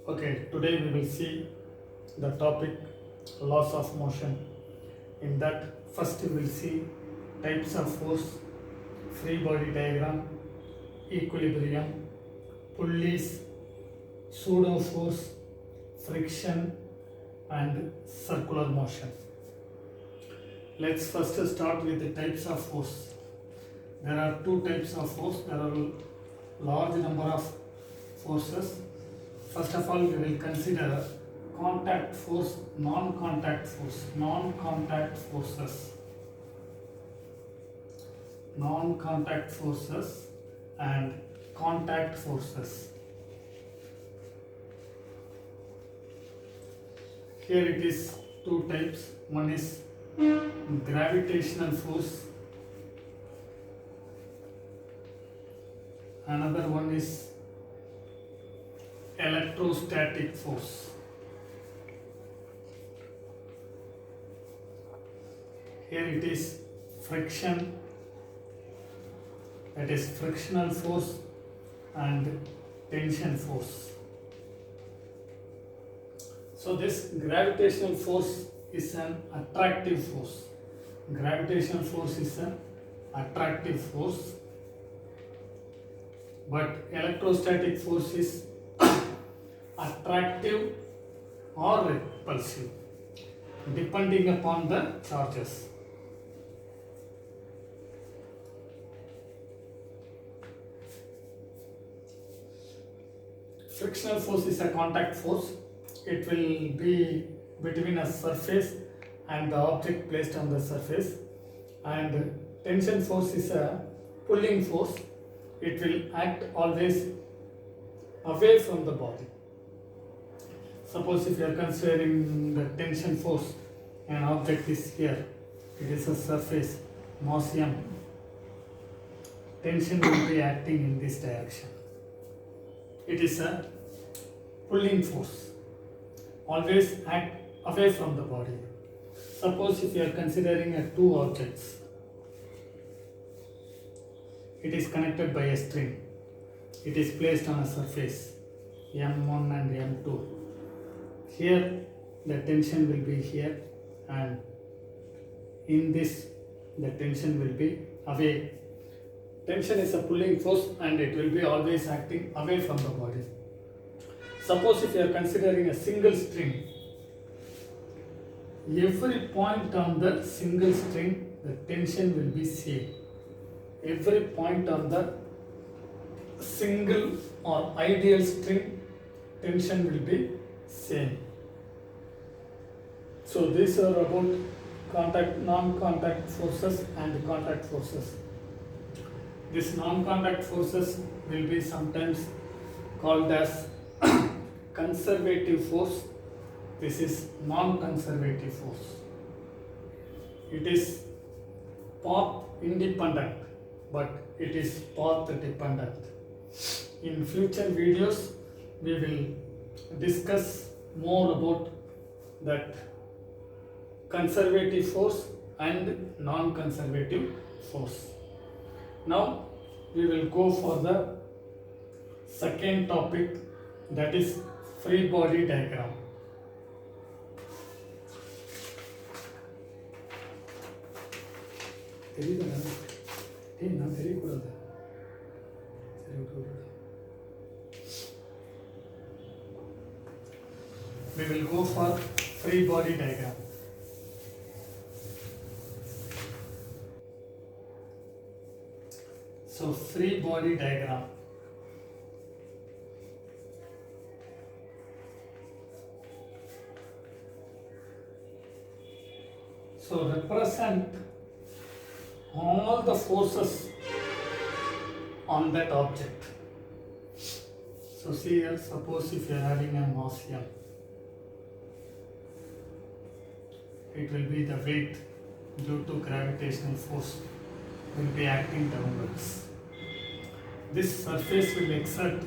Okay, today we will see the topic laws of motion. In that, first we will see types of force, free body diagram, equilibrium, pulleys, pseudo force, friction, and circular motion. Let's first start with the types of force. There are two types of force. There are large number of forces. First of all, we will consider contact force, non-contact force, non-contact forces, non-contact forces and contact forces. Here it is two types. One is gravitational force, another one is electrostatic force. Here it is friction, that is frictional force, and tension force. So this gravitational force is an attractive force. Gravitational force is an attractive force, but electrostatic force is attractive or repulsive depending upon the charges. Frictional force is a contact force. It will be between a surface and the object placed on the surface. And tension force is a pulling force. It will act always away from the body. Suppose if you are considering the tension force, an object is here, it is a surface, mass m. Tension will be acting in this direction. It is a pulling force, always act away from the body. Suppose if you are considering two objects, it is connected by a string, it is placed on a surface m1 and m2. Here the tension will be here, and in this the tension will be away. Tension is a pulling force and it will be always acting away from the body. Suppose if you are considering a single string, every point on the single string the tension will be same. Every point on the single or ideal string tension will be same. So these are about contact, non-contact forces and contact forces. These non-contact forces will be sometimes called as conservative force. This is non-conservative force. It is path independent, but it is path dependent. In future videos, we will discuss more about that conservative force and non-conservative force. Now we will go for the second topic, that is free body diagram. We will go for free body diagram. So free body diagram. So represent all the forces on that object. So see here, suppose if you are having a mass m, it will be the weight due to gravitational force will be acting downwards. This surface will exert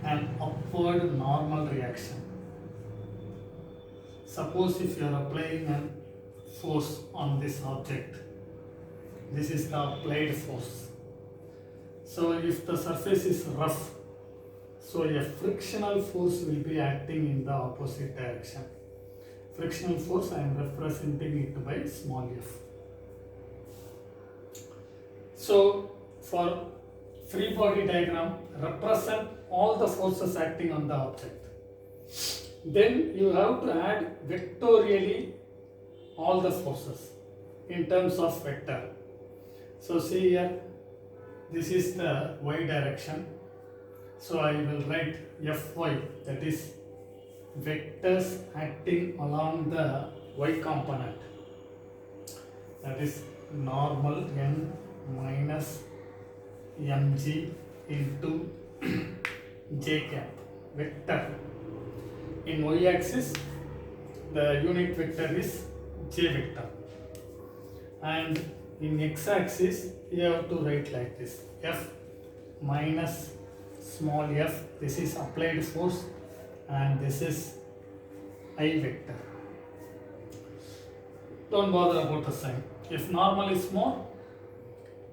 an upward normal reaction. Suppose if you are applying a force on this object, this is the applied force. So if the surface is rough, So a frictional force will be acting in the opposite direction. Frictional force, I am representing it by small f. So for free body diagram, represent all the forces acting on the object. Then you have to add vectorially all the forces in terms of vector. So see here, this is the y direction. So I will write Fy, that is vectors acting along the y component. That is normal n minus mg into j cap vector. In y axis, the unit vector is j vector, and in x axis you have to write like this: F minus small f, this is applied force, and this is I vector. Don't bother about the sign. If normal is small,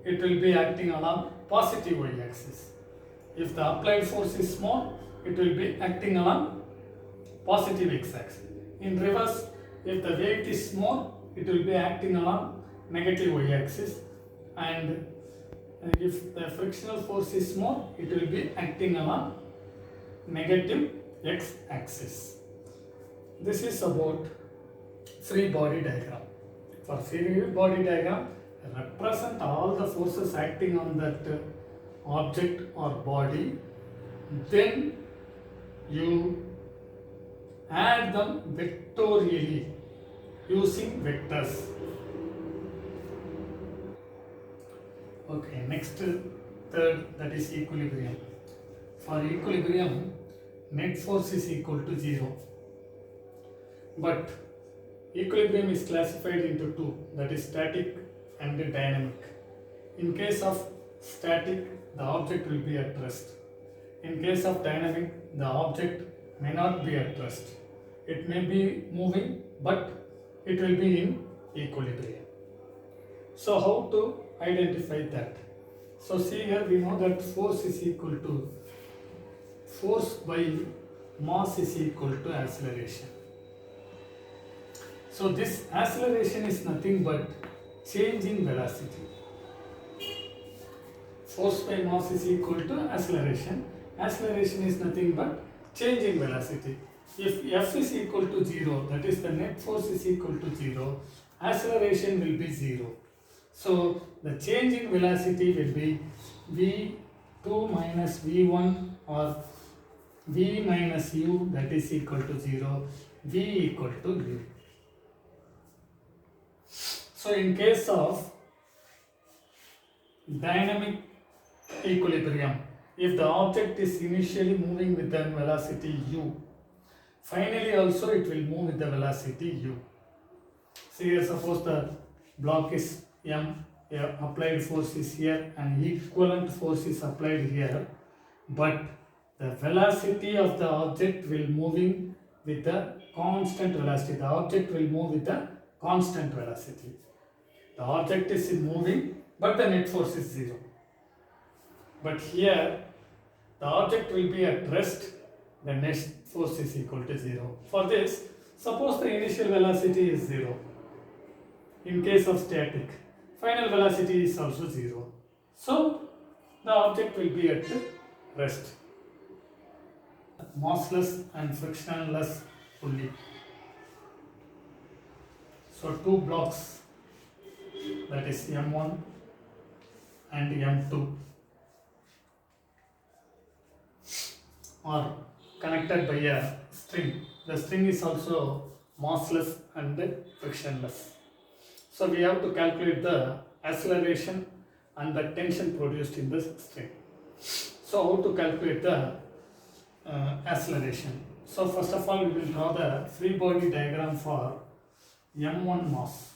it will be acting along positive y axis. If the applied force is small, it will be acting along positive x axis. In reverse, if the weight is small, it will be acting along negative y axis, and if the frictional force is small, it will be acting along negative x axis. This is about free body diagram. For free body diagram, represent all the forces acting on that object or body, then you add them vectorially using vectors. Okay, next third, that is equilibrium. For equilibrium, net force is equal to 0. But equilibrium is classified into two, that is static and dynamic. In case of static, the object will be at rest. In case of dynamic, the object may not be at rest. It may be moving, but it will be in equilibrium. So how to identify that? So see here, we know that force is equal to force by mass is equal to acceleration. So this acceleration is nothing but change in velocity. Force by mass is equal to acceleration. Acceleration is nothing but change in velocity. If F is equal to 0, that is the net force is equal to 0, acceleration will be 0. So the change in velocity will be v2 minus v1 or v minus u, that is equal to 0, v equal to u. So in case of dynamic equilibrium, if the object is initially moving with the velocity u, finally also it will move with the velocity u. So here suppose the block is m, applied force is here and equivalent force is applied here, but the velocity of the object will moving with the constant velocity. The object will move with the constant velocity. The object is moving, but the net force is 0. But here, the object will be at rest, the net force is equal to 0. For this, suppose the initial velocity is 0. In case of static, final velocity is also 0. So, the object will be at rest. Massless and frictionless pulley. So, two blocks, that is M1 and M2, are connected by a string. The string is also massless and frictionless. So we have to calculate the acceleration and the tension produced in the string. So how to calculate the acceleration? So first of all, we will draw the free body diagram for M1 mass.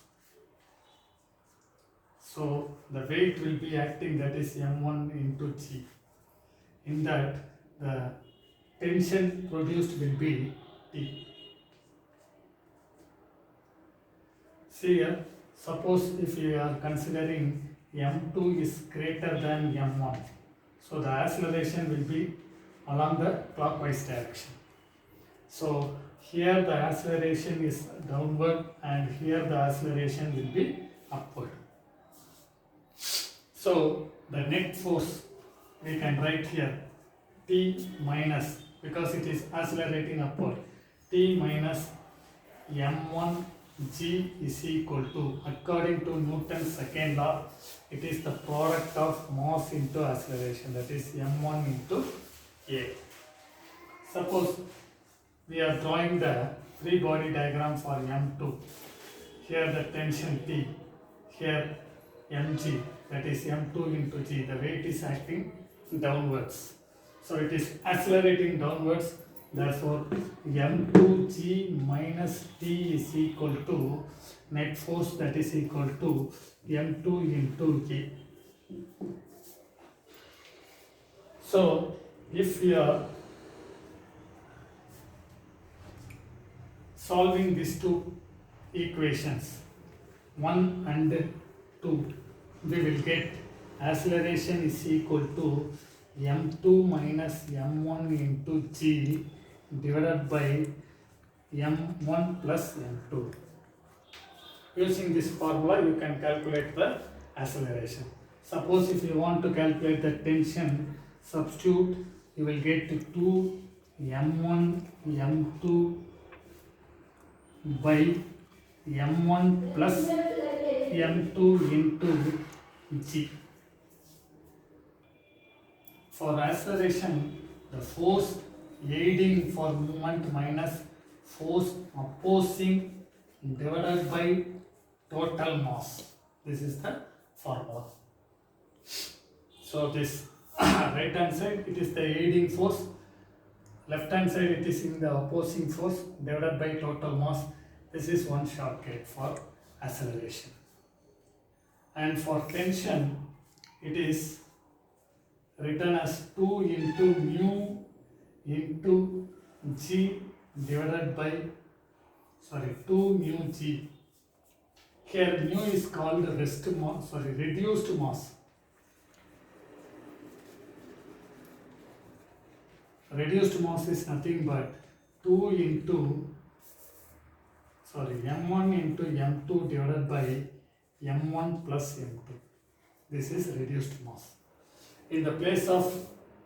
So the weight will be acting, that is M1 into G. In that, the tension produced will be T. See here, suppose if you are considering M2 is greater than M1, so the acceleration will be along the clockwise direction. So here the acceleration is downward and here the acceleration will be upward. So the net force we can write here T minus, because it is accelerating upward, T minus m1 g is equal to, according to Newton's second law, it is the product of mass into acceleration, that is m1 into a. Suppose we are drawing the free body diagram for m2. Here the tension T, here mg, that is m2 into g, the weight is acting downwards. So it is accelerating downwards, therefore m2g minus t is equal to net force, that is equal to m2 into g. So if we are solving these two equations 1 and 2, we will get acceleration is equal to m2 minus m1 into g divided by m1 plus m2. Using this formula you can calculate the acceleration. Suppose if you want to calculate the tension, substitute, you will get 2 m1 m2 by m1 plus m2 into g. For acceleration, the force aiding for movement minus force opposing divided by total mass. This is the formula. So this right hand side it is the aiding force, left hand side it is in the opposing force divided by total mass. This is one shortcut for acceleration. And for tension it is written as 2 into mu into g divided by 2 mu g. Here mu is called reduced mass. Reduced mass is nothing but 2 into m1 into m2 divided by m1 plus m2. This is reduced mass. In the place of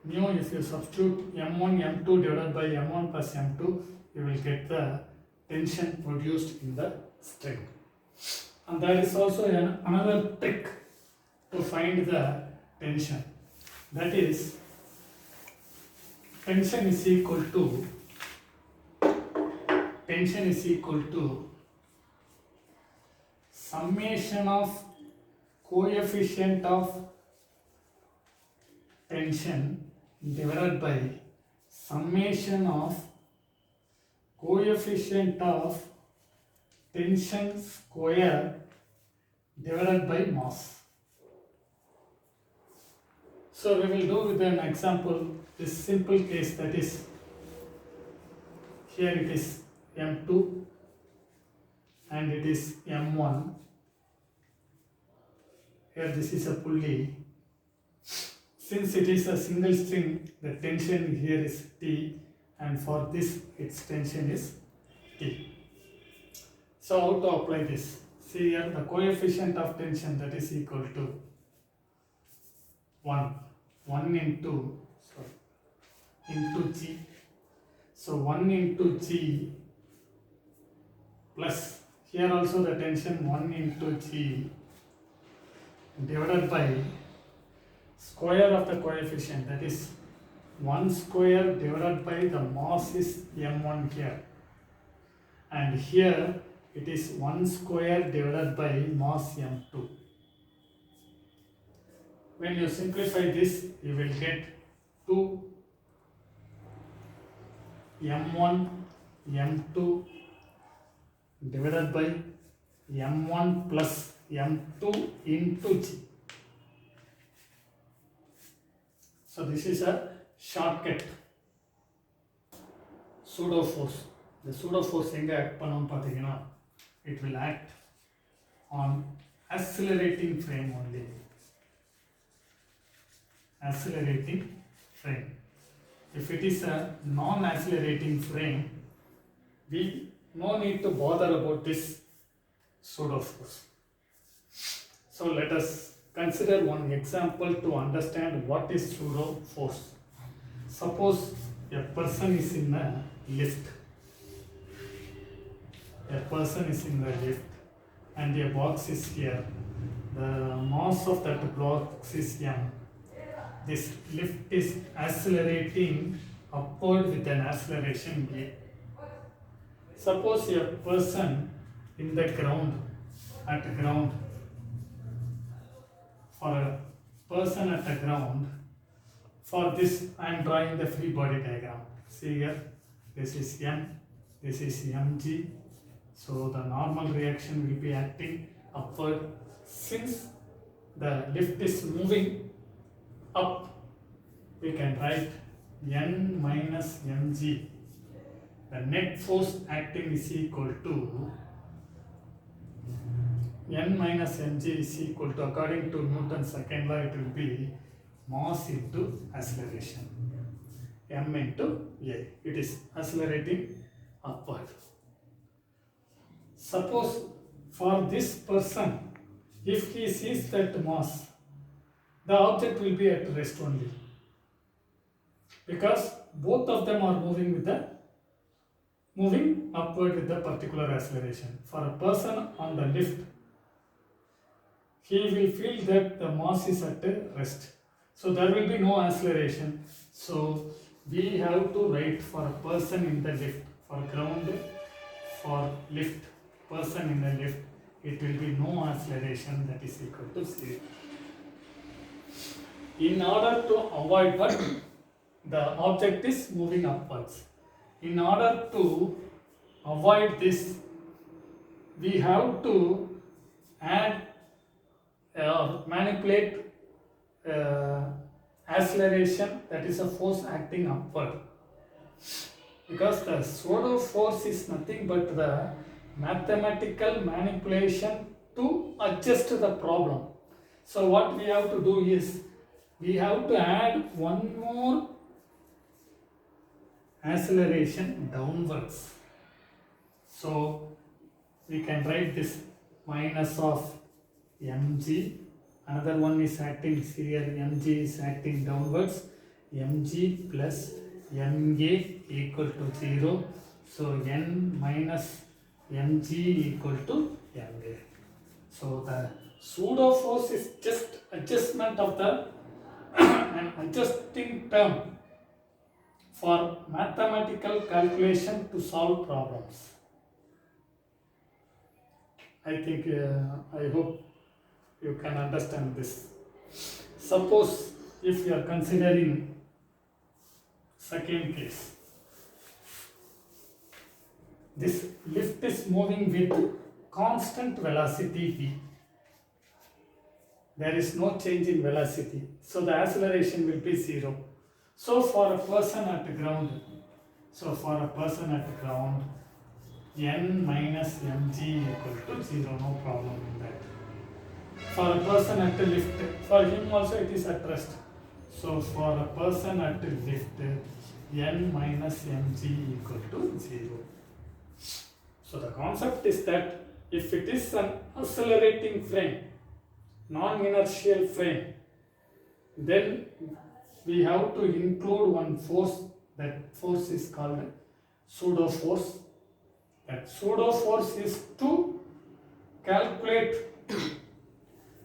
mu, if you substitute m1 m2 divided by m1 plus m2, you will get the tension produced in the string. And there is also another trick to find the tension. That is, tension is equal to summation of coefficient of tension divided by summation of coefficient of tension square divided by mass. So we will do with an example this simple case, that is, here it is m2 and it is m1. Here this is a pulley. Since it is a single string, the tension here is T, and for this its tension is T. So how to apply this? See here the coefficient of tension, that is equal to 1 into G. So 1 into G plus, here also the tension 1 into G divided by square of the coefficient, that is 1 square divided by the mass is m1 here, and here it is 1 square divided by mass m2. When you simplify this, you will get 2 m1 m2 divided by m1 plus m2 into g. So this is a shortcut. Pseudo force. The pseudo force எங்க act பண்ணும் பாத்தீங்கன்னா, it will act on accelerating frame only. Accelerating frame. if it is a non-accelerating frame, we no need to bother about this pseudo force. So let us consider one example to understand what is pseudo force. Suppose a person is in a lift. A person is in the lift and a box is here. The mass of that box is m. This lift is accelerating upward with an acceleration a. Suppose a person in the ground, at ground, for a person at the ground, for this I am drawing the free body diagram. See here, this is m, this is mg. So the normal reaction will be acting upward. Since the lift is moving up, we can write n minus mg. The net force acting is equal to n minus mg is equal to, according to Newton's second law, it will be mass into acceleration, m into a. It is accelerating upward. Suppose for this person, if he sees that mass, the object will be at rest only, because both of them are moving upward with the particular acceleration. For a person on the lift, he will feel that the mass is at rest, so there will be no acceleration. So we have to write for a person in the lift, for ground, for lift, person in the lift, it will be no acceleration, that is equal to 0. In order to avoid what? The object is moving upwards. In order to avoid this, we have to add or manipulate acceleration, that is a force acting upward. Because the pseudo force is nothing but the mathematical manipulation to adjust the problem. So what we have to do is, we have to add one more acceleration downwards. So we can write this minus of mg, another one is acting here, mg is acting downwards, mg plus ma equal to 0. So n minus mg equal to ma. So the pseudo force is just adjustment of the an adjusting term for mathematical calculation to solve problems. I think, I hope you can understand this. Suppose if you are considering second case, this lift is moving with constant velocity v. There is no change in velocity, so the acceleration will be 0. So for a person at the ground, n minus mg equal to 0, no problem in that. For a person at the lift, for him also it is at rest. So for a person at the lift, n minus mg equal to 0. So the concept is that if it is an accelerating frame, non-inertial frame, then we have to include one force. That force is called pseudo force. That pseudo force is to calculate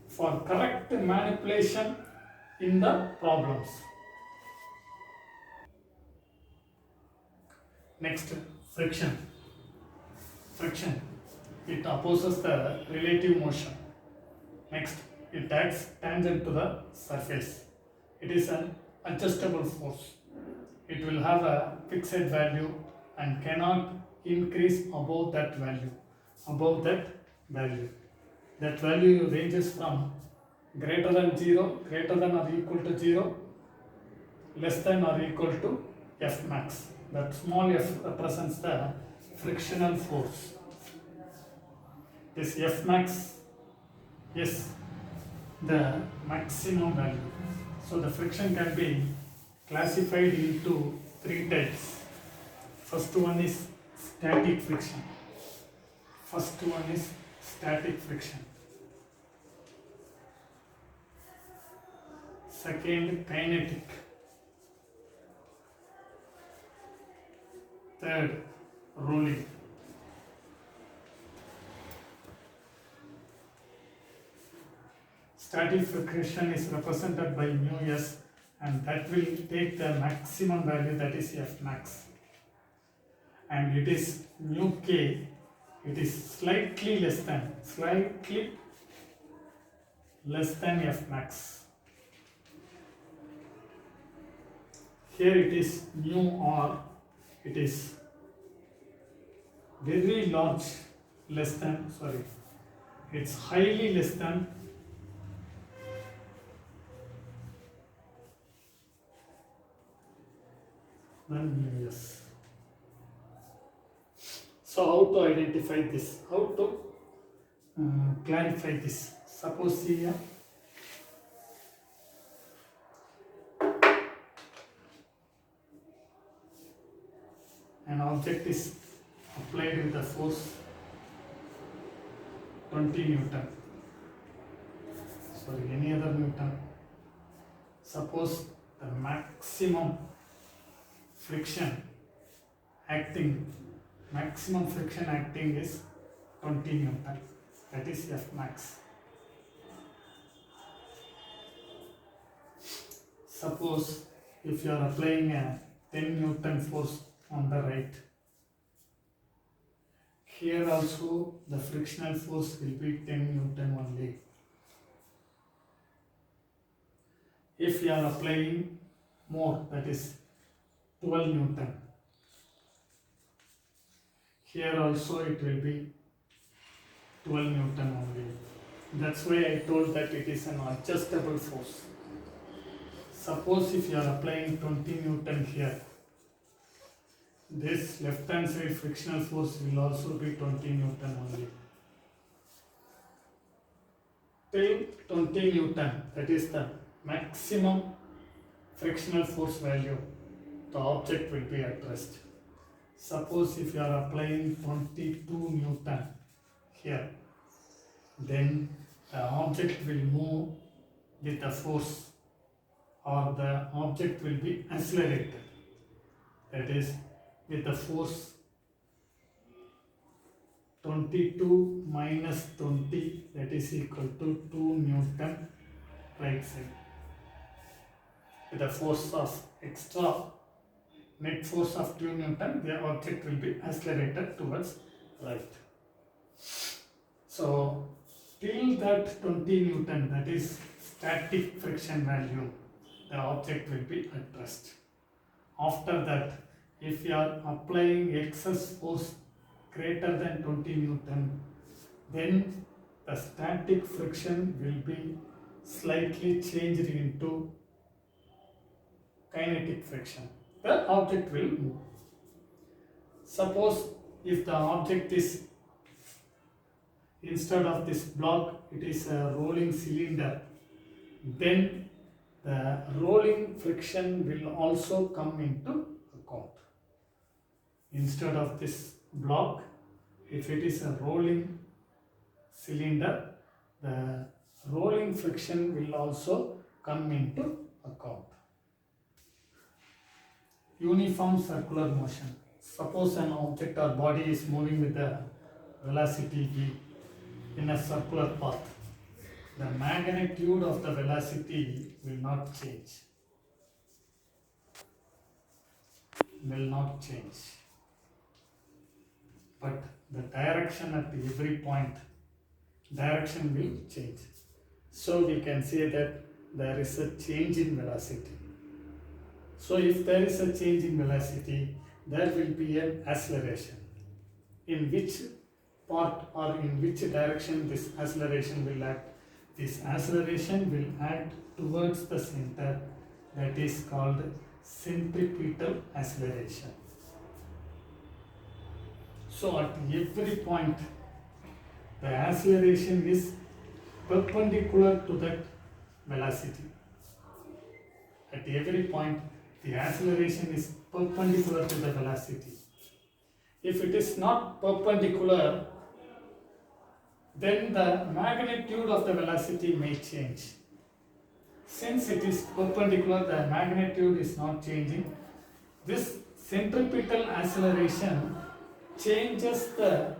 for correct manipulation in the problems. Next, friction. Friction, it opposes the relative motion. Next, it acts tangent to the surface. It is an adjustable force. It will have a fixed value and cannot increase above that value. That value ranges from greater than 0, greater than or equal to 0, less than or equal to F max. That small f represents the frictional force. This F max is the maximum value. So the friction can be classified into three types. First one is static friction. First one is static friction. Second, kinetic. Third, rolling. Static friction is represented by mu s, and that will take the maximum value, that is F max. And it is mu k, it is slightly less than F max. Here it is mu r, it is very large, it's highly less than mu s. So how to identify this? How to clarify this? Suppose here an object is applied with the force 20 Newton. Sorry, any other Newton. Suppose the maximum friction acting is 20 Newton, that is F max. Suppose if you are applying a 10 Newton force on the right, here also the frictional force will be 10 Newton only. If you are applying more, that is 12 Newton, here also it will be 12 Newton only. That's why I told that it is an adjustable force. Suppose if you are applying 20 Newton here, this left hand side frictional force will also be 20 Newton only. Till 20 Newton, that is the maximum frictional force value, the object will be at rest. Suppose if you are applying 22 Newton here, then the object will move with the force, or the object will be accelerated, that is with the force 22 minus 20, that is equal to 2 Newton right side. With the force of extra net force of 2 Newton, the object will be accelerated towards right. So till that 20 Newton, that is static friction value, the object will be at rest. After that, if you are applying excess force greater than 20 Newton, then the static friction will be slightly changed into kinetic friction. The object will move. Suppose if the object is, instead of this block, it is a rolling cylinder, then the rolling friction will also come into account. Instead of this block, if it is a rolling cylinder, the rolling friction will also come into account. Uniform circular motion. Suppose an object or body is moving with the velocity v in a circular path. The magnitude of the velocity will not change. But the direction at every point, direction will change. So we can say that there is a change in velocity. So if there is a change in velocity, there will be an acceleration. In which part or in which direction this acceleration will act? This acceleration will act towards the center, that is called centripetal acceleration. So at every point, the acceleration is perpendicular to that velocity. At every point, the acceleration is perpendicular to the velocity. If it is not perpendicular, then the magnitude of the velocity may change. Since it is perpendicular, the magnitude is not changing. This centripetal acceleration changes the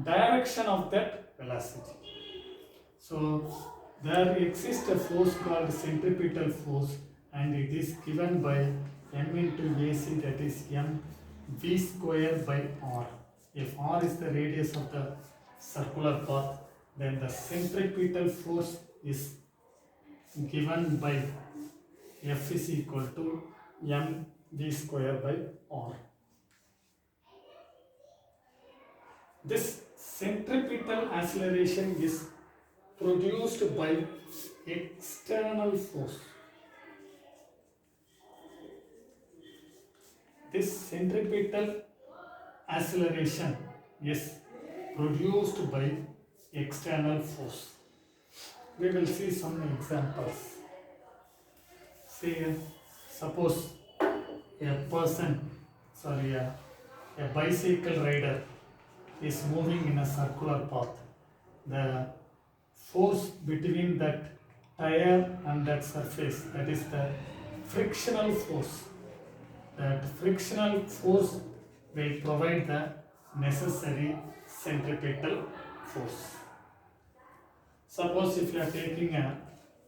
direction of that velocity. So there exists a force called centripetal force, and it is given by m into AC, that is m v square by r. If r is the radius of the circular path, then the centripetal force is given by F is equal to m v square by r. This centripetal acceleration is produced by external force. This centripetal acceleration is produced by external force. We will see some examples. Say, suppose a bicycle rider is moving in a circular path. The force between that tire and that surface, that is the frictional force. That frictional force will provide the necessary centripetal force. Suppose if you are taking a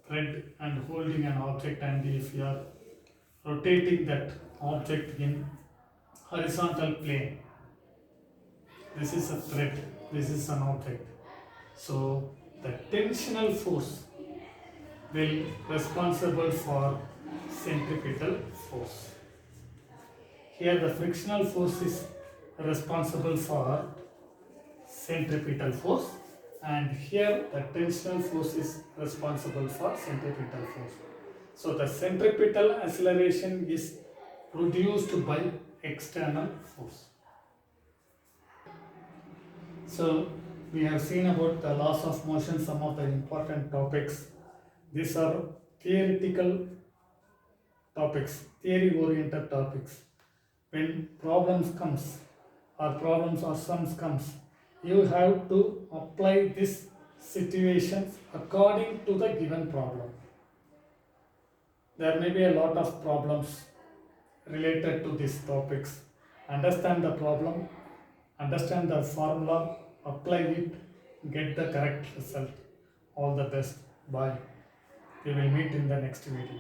thread and holding an object, and if you are rotating that object in horizontal plane, this is a thread, this is an object. So the tensional force will responsible for centripetal force. Here the frictional force is responsible for centripetal force, and here the tensional force is responsible for centripetal force. So the centripetal acceleration is produced by external force. So we have seen about the laws of motion, some of the important topics. These are theoretical topics, theory oriented topics. When problems comes or sums comes, you have to apply this situations according to the given problem. There may be a lot of problems related to these topics. Understand the problem, understand the formula, apply it, get the correct result. All the best. Bye. We will meet in the next video.